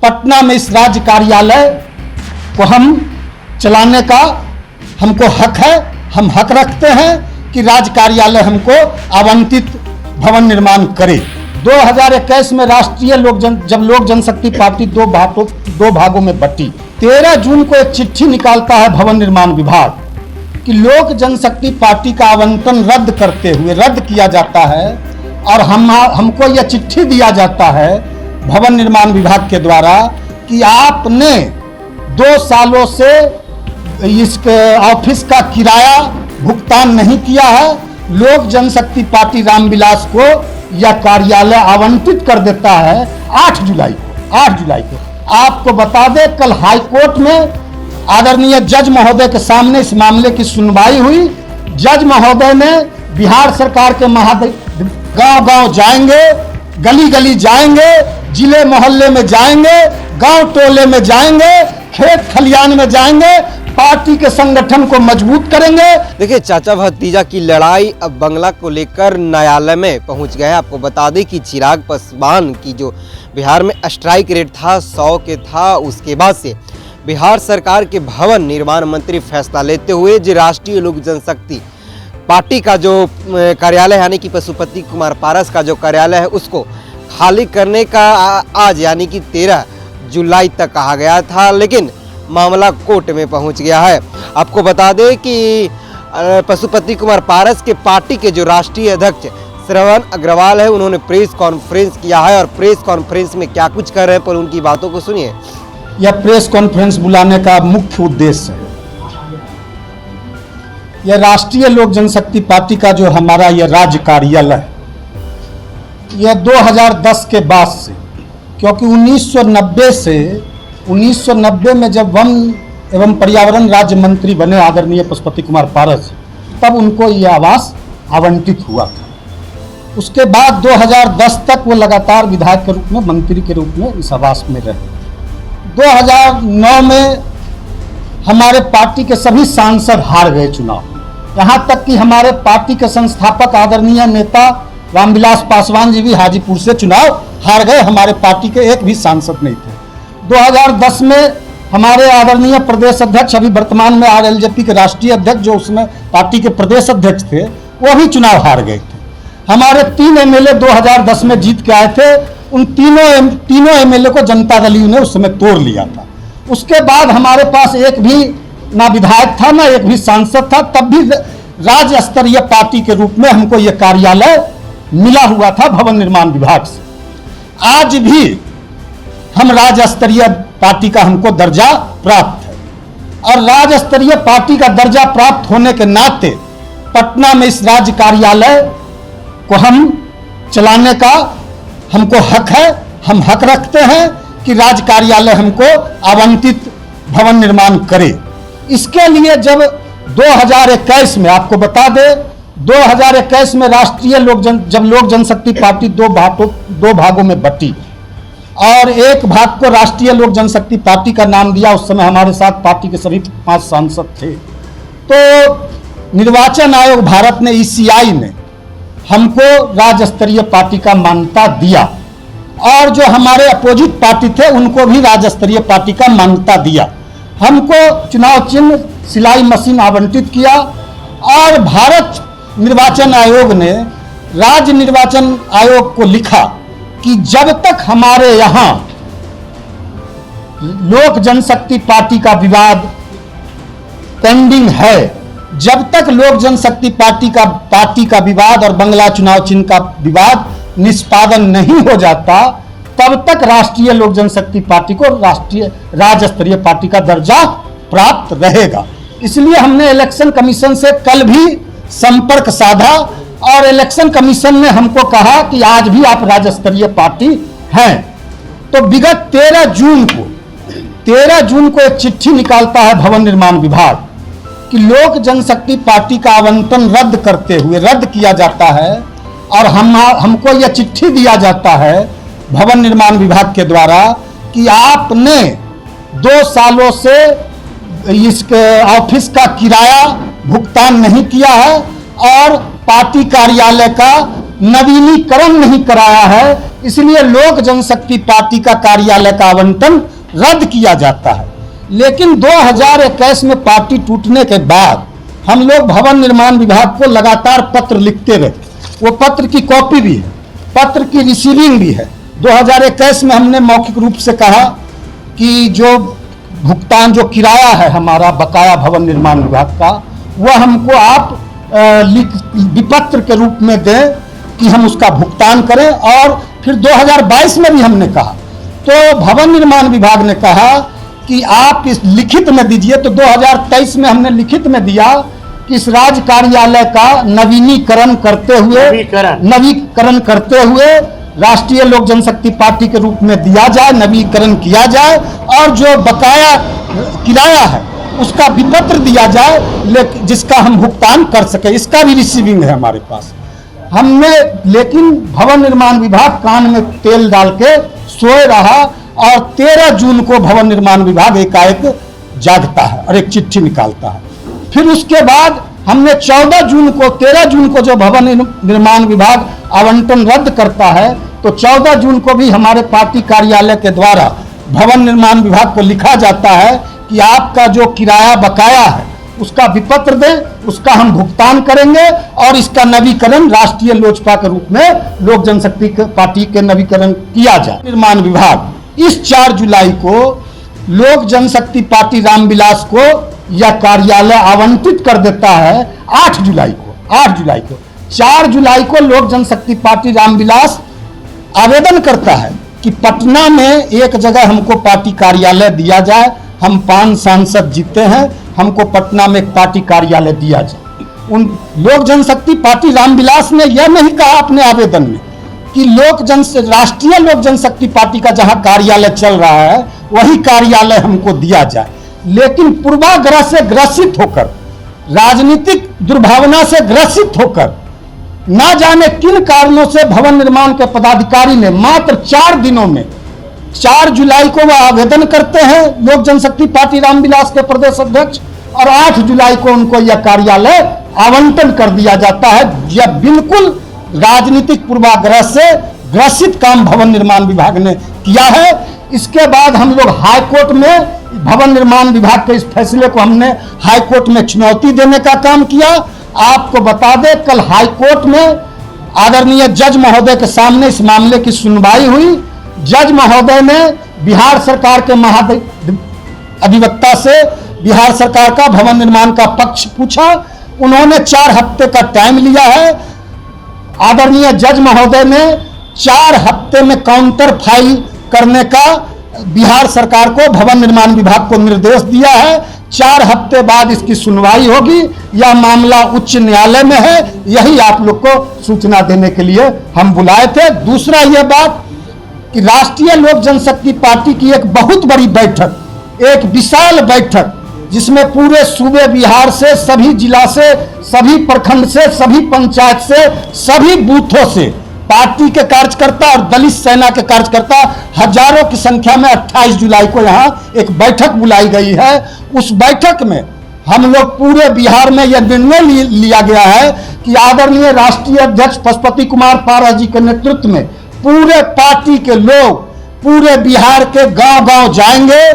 पटना में इस राज्य कार्यालय को हम चलाने का हमको हक है। हम हक रखते हैं कि राज्य कार्यालय हमको आवंटित भवन निर्माण करे। 2021 में राष्ट्रीय जब लोक जनशक्ति पार्टी दो भागों में बटी, 13 जून को एक चिट्ठी निकालता है भवन निर्माण विभाग कि लोक जनशक्ति पार्टी का आवंटन रद्द करते हुए रद्द किया जाता है और हमको यह चिट्ठी दिया जाता है भवन निर्माण विभाग के द्वारा कि आपने 2 सालों से इस ऑफिस का किराया भुगतान नहीं किया है। लोक जनशक्ति पार्टी रामविलास को यह कार्यालय आवंटित कर देता है 8 जुलाई को। आपको बता दें, कल हाई कोर्ट में आदरणीय जज महोदय के सामने इस मामले की सुनवाई हुई। जज महोदय ने बिहार सरकार के गांव-गांव जाएंगे, गली-गली जाएंगे, जिले मोहल्ले में जाएंगे, गांव टोले में जाएंगे, खेत खलियान में जाएंगे, पार्टी के संगठन को मजबूत करेंगे। देखिए, चाचा भतीजा की लड़ाई अब बंगला को लेकर न्यायालय में पहुंच गया है। आपको बता दें कि चिराग पासवान की जो बिहार में स्ट्राइक रेट था 100 के था, उसके बाद से बिहार सरकार के भवन निर्माण मंत्री फैसला लेते हुए जो राष्ट्रीय लोक जनशक्ति पार्टी का जो कार्यालय यानी कि पशुपति कुमार पारस का जो कार्यालय है उसको खाली करने का आज यानी कि 13 जुलाई तक कहा गया था, लेकिन मामला कोर्ट में पहुंच गया है। आपको बता दें कि पशुपति कुमार पारस के पार्टी के जो राष्ट्रीय अध्यक्ष श्रवण अग्रवाल है, उन्होंने प्रेस कॉन्फ्रेंस किया है और प्रेस कॉन्फ्रेंस में क्या कुछ कर रहे हैं पर उनकी बातों को सुनिए। यह प्रेस कॉन्फ्रेंस बुलाने का मुख्य उद्देश्य है, यह राष्ट्रीय लोक जनशक्ति पार्टी का जो हमारा यह राज्य कार्यालय है, यह 2010 के बाद से, क्योंकि 1990 में जब वन एवं पर्यावरण राज्य मंत्री बने आदरणीय पशुपति कुमार पारस, तब उनको यह आवास आवंटित हुआ था। उसके बाद 2010 तक वो लगातार विधायक के रूप में, मंत्री के रूप में इस आवास में रहे। 2009 में हमारे पार्टी के सभी सांसद हार गए चुनाव, यहाँ तक कि हमारे पार्टी के संस्थापक आदरणीय नेता रामविलास पासवान जी भी हाजीपुर से चुनाव हार गए। हमारे पार्टी के एक भी सांसद नहीं थे। 2010 में हमारे आदरणीय प्रदेश अध्यक्ष, अभी वर्तमान में RLJP के राष्ट्रीय अध्यक्ष जो उसमें पार्टी के प्रदेश अध्यक्ष थे, वो भी चुनाव हार गए थे। हमारे 3 MLA 2010 में जीत के आए थे, उन तीनों MLA को जनता दल ने उस समय तोड़ लिया था। उसके बाद हमारे पास एक भी ना विधायक था ना एक भी सांसद था, तब भी राज्य स्तरीय पार्टी के रूप में हमको यह कार्यालय मिला हुआ था भवन निर्माण विभाग से। आज भी हम राज्य स्तरीय पार्टी का हमको दर्जा प्राप्त है और राज्य स्तरीय पार्टी का दर्जा प्राप्त होने के नाते पटना में इस राज्य कार्यालय को हम चलाने का हमको हक है। हम हक रखते हैं कि राज्य कार्यालय हमको आवंटित भवन निर्माण करे। इसके लिए जब 2021 में, आपको बता दें, 2021 में राष्ट्रीय लोक जनशक्ति पार्टी दो भागों में बटी और एक भाग को राष्ट्रीय लोक जनशक्ति पार्टी का नाम दिया। उस समय हमारे साथ पार्टी के सभी 5 सांसद थे। तो निर्वाचन आयोग भारत ने, ECI ने हमको राज्य स्तरीय पार्टी का मान्यता दिया और जो हमारे अपोजिट पार्टी थे उनको भी राज्य स्तरीय पार्टी का मान्यता दिया। हमको चुनाव चिन्ह सिलाई मशीन आवंटित किया और भारत निर्वाचन आयोग ने राज्य निर्वाचन आयोग को लिखा कि जब तक हमारे यहाँ लोक जनशक्ति पार्टी का विवाद पेंडिंग है, जब तक लोक जनशक्ति पार्टी का विवाद और बंगला चुनाव चिन्ह का विवाद निष्पादन नहीं हो जाता, तब तक राष्ट्रीय लोक जनशक्ति पार्टी को राज्य स्तरीय पार्टी का दर्जा प्राप्त रहेगा। इसलिए हमने इलेक्शन कमीशन से कल भी संपर्क साधा और इलेक्शन कमीशन ने हमको कहा कि आज भी आप राज्य स्तरीय पार्टी हैं। तो विगत 13 जून को एक चिट्ठी निकालता है भवन निर्माण विभाग कि लोक जनशक्ति पार्टी का आवंटन रद्द करते हुए रद्द किया जाता है और हमको यह चिट्ठी दिया जाता है भवन निर्माण विभाग के द्वारा कि आपने 2 सालों से इस ऑफिस का किराया भुगतान नहीं किया है और पार्टी कार्यालय का नवीनीकरण नहीं कराया है, इसलिए लोक जनशक्ति पार्टी का कार्यालय का आवंटन रद्द किया जाता है। लेकिन 2021 में पार्टी टूटने के बाद हम लोग भवन निर्माण विभाग को लगातार पत्र लिखते रहे। वो पत्र की कॉपी भी है, पत्र की रिसीविंग भी है। 2021 में हमने मौखिक रूप से कहा कि जो भुगतान, जो किराया है हमारा बकाया भवन निर्माण विभाग का, वह हमको आप विपत्र के रूप में दें कि हम उसका भुगतान करें। और फिर 2022 में भी हमने कहा, तो भवन निर्माण विभाग ने कहा कि आप इस लिखित में दीजिए। तो 2023 में हमने लिखित में दिया कि इस राज्य कार्यालय का नवीनीकरण करते हुए राष्ट्रीय लोक जनशक्ति पार्टी के रूप में दिया जाए, नवीनीकरण किया जाए और जो बकाया किराया है उसका विपत्र दिया जाए, जिसका हम भुगतान कर सके। इसका भी रिसीविंग है हमारे पास। हमने, लेकिन भवन निर्माण विभाग कान में तेल डाल के सोए रहा और 13 जून को भवन निर्माण विभाग एकाएक जागता है और एक चिट्ठी निकालता है। फिर उसके बाद हमने 13 जून को जो भवन निर्माण विभाग आवंटन रद्द करता है, तो 14 जून को भी हमारे पार्टी कार्यालय के द्वारा भवन निर्माण विभाग को लिखा जाता है कि आपका जो किराया बकाया है उसका विपत्र दें, उसका हम भुगतान करेंगे और इसका नवीकरण राष्ट्रीय लोजपा के रूप में लोक जनशक्ति पार्टी के नवीकरण किया जाए। निर्माण विभाग इस 4 जुलाई को लोक जनशक्ति पार्टी रामविलास को यह कार्यालय आवंटित कर देता है। 8 जुलाई को 4 जुलाई को लोक जनशक्ति पार्टी रामविलास आवेदन करता है कि पटना में एक जगह हमको पार्टी कार्यालय दिया जाए। हम 5 सांसद जीते हैं, हमको पटना में एक पार्टी कार्यालय दिया जाए। उन लोक जनशक्ति पार्टी रामविलास ने यह नहीं कहा अपने आवेदन में कि राष्ट्रीय लोक जनशक्ति पार्टी का जहां कार्यालय चल रहा है वही कार्यालय हमको दिया जाए। लेकिन पूर्वाग्रह से ग्रसित होकर, राजनीतिक दुर्भावना से ग्रसित होकर, ना जाने किन कारणों से भवन निर्माण के पदाधिकारी ने मात्र 4 दिनों में 4 जुलाई को वह आवेदन करते हैं लोक जनशक्ति पार्टी रामविलास के प्रदेश अध्यक्ष, और 8 जुलाई को उनको यह कार्यालय आवंटन कर दिया जाता है। यह बिल्कुल राजनीतिक पूर्वाग्रह से ग्रसित काम भवन निर्माण विभाग ने किया है। इसके बाद हम लोग हाई कोर्ट में भवन निर्माण विभाग के इस फैसले को हमने हाई कोर्ट में चुनौती देने का काम किया। आपको बता दें, कल हाई कोर्ट में आदरणीय जज महोदय के सामने इस मामले की सुनवाई हुई। जज महोदय ने बिहार सरकार के महाधिवक्ता से बिहार सरकार का भवन निर्माण का पक्ष पूछा। उन्होंने 4 हफ्ते का टाइम लिया है। आदरणीय जज महोदय ने 4 हफ्ते में काउंटर फाइल करने का बिहार सरकार को, भवन निर्माण विभाग को निर्देश दिया है। 4 हफ्ते बाद इसकी सुनवाई होगी। यह मामला उच्च न्यायालय में है। यही आप लोग को सूचना देने के लिए हम बुलाए थे। दूसरा यह बात कि राष्ट्रीय लोक जनशक्ति पार्टी की एक बहुत बड़ी बैठक, एक विशाल बैठक, जिसमें पूरे सूबे बिहार से, सभी जिला से, सभी प्रखंड से, सभी पंचायत से, सभी बूथों से पार्टी के कार्यकर्ता और दलित सेना के कार्यकर्ता हजारों की संख्या में 28 जुलाई को यहाँ एक बैठक बुलाई गई है। उस बैठक में हम लोग पूरे बिहार में यह निर्णय लिया गया है कि आदरणीय राष्ट्रीय अध्यक्ष पशुपति कुमार पारस जी के नेतृत्व में पूरे पार्टी के लोग पूरे बिहार के गांव-गांव जाएंगे,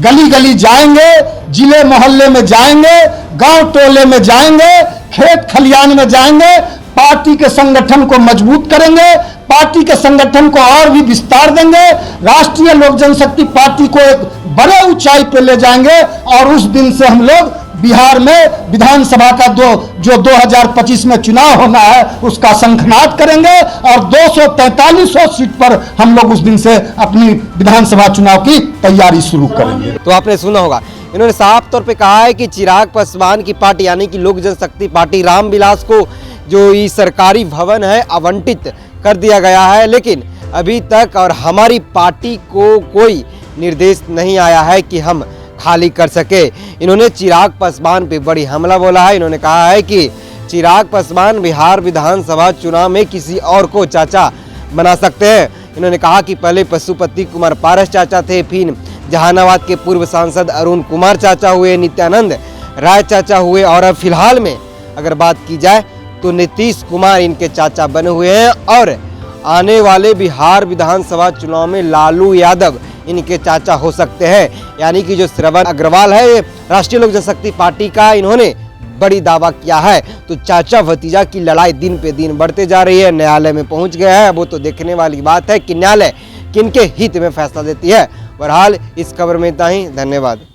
गली-गली जाएंगे, जिले मोहल्ले में जाएंगे, गांव टोले में जाएंगे, खेत खलियान में जाएंगे, पार्टी के संगठन को मजबूत करेंगे, पार्टी के संगठन को और भी विस्तार देंगे, राष्ट्रीय लोक जनशक्ति पार्टी को एक बड़े ऊंचाई पर ले जाएंगे। और उस दिन से हम लोग बिहार में विधानसभा का जो 2025 में चुनाव होना है उसका शंखनाद करेंगे और 243 सीट पर हम लोग उस दिन से अपनी विधानसभा चुनाव की तैयारी शुरू करेंगे। तो आपने सुना होगा, इन्होंने साफ तौर पे कहा है कि चिराग पासवान की पार्टी यानी कि लोक जनशक्ति पार्टी रामविलास को जो ये सरकारी भवन है आवंटित कर दिया गया है, लेकिन अभी तक और हमारी पार्टी को कोई निर्देश नहीं आया है कि हम खाली कर सके। इन्होंने चिराग पासवान पे बड़ी हमला बोला है। इन्होंने कहा है कि चिराग पासवान बिहार विधानसभा चुनाव में किसी और को चाचा बना सकते हैं। इन्होंने कहा कि पहले पशुपति कुमार पारस चाचा थे, फिर जहानाबाद के पूर्व सांसद अरुण कुमार चाचा हुए, नित्यानंद राय चाचा हुए और अब फिलहाल में अगर बात की जाए तो नीतीश कुमार इनके चाचा बने हुए हैं और आने वाले बिहार विधानसभा चुनाव में लालू यादव इनके चाचा हो सकते हैं। यानी कि जो श्रवण अग्रवाल है ये राष्ट्रीय लोक जनशक्ति पार्टी का, इन्होंने बड़ी दावा किया है। तो चाचा भतीजा की लड़ाई दिन पे दिन बढ़ते जा रही है, न्यायालय में पहुंच गया है। वो तो देखने वाली बात है कि न्यायालय किनके हित में फैसला देती है। बहरहाल इस खबर में इतना ही, धन्यवाद।